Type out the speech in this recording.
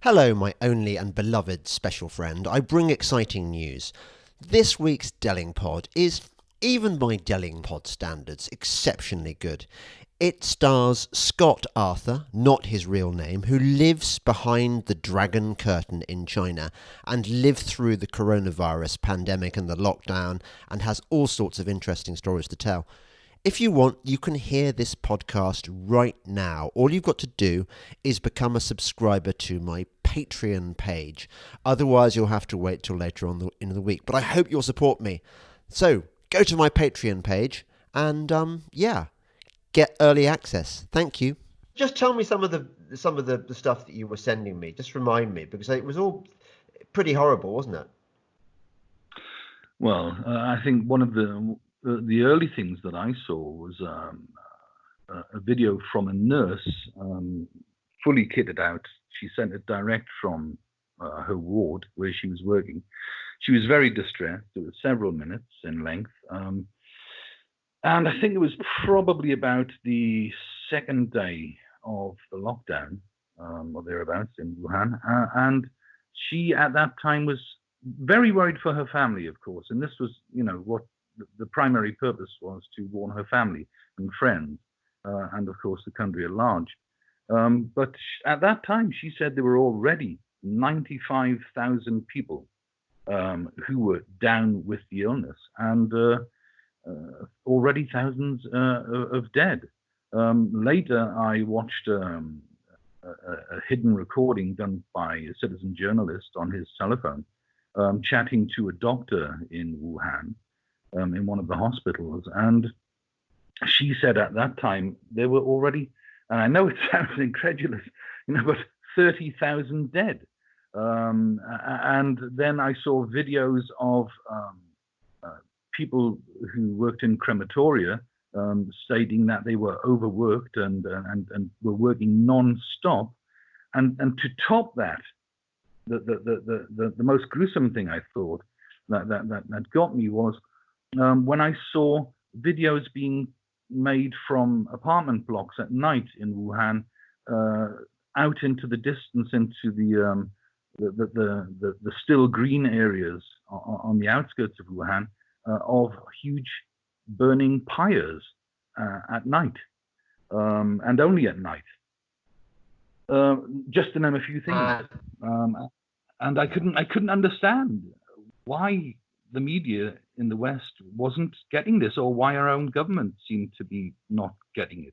Hello, my only and beloved special friend. I bring exciting news. This week's Delingpod is, even by Delingpod standards, exceptionally good. It stars Scott Arthur, not his real name, who lives behind the dragon curtain in China and lived through the coronavirus pandemic and the lockdown and has all sorts of interesting stories to tell. If you want, you can hear this podcast right now. All you've got to do is become a subscriber to my Patreon page. Otherwise, you'll have to wait till later on in the week. But I hope you'll support me. So go to my Patreon page and get early access. Thank you. Just tell me some of the stuff that you were sending me. Just remind me because it was all pretty horrible, wasn't it? Well, I think one of the early things that I saw was a video from a nurse, fully kitted out. She sent it direct from her ward where she was working. She was very distressed. It was several minutes in length. And I think it was probably about the second day of the lockdown, or thereabouts in Wuhan. And she, at that time, was very worried for her family, of course. And this was, what the primary purpose was, to warn her family and friends, and of course the country at large. But at that time, she said there were already 95,000 people who were down with the illness, and already thousands of dead. Later, I watched a hidden recording done by a citizen journalist on his telephone, chatting to a doctor in Wuhan, in one of the hospitals. And she said at that time there were already, and I know it sounds incredulous, but 30,000 dead. And then I saw videos of people who worked in crematoria, stating that they were overworked and were working non-stop. And to top that, the most gruesome thing I thought that got me was when I saw videos being made from apartment blocks at night in Wuhan, out into the distance, into the still green areas on the outskirts of Wuhan, of huge burning pyres at night, and only at night. Just to name a few things. And I couldn't understand why the media in the West wasn't getting this, or why our own government seemed to be not getting it.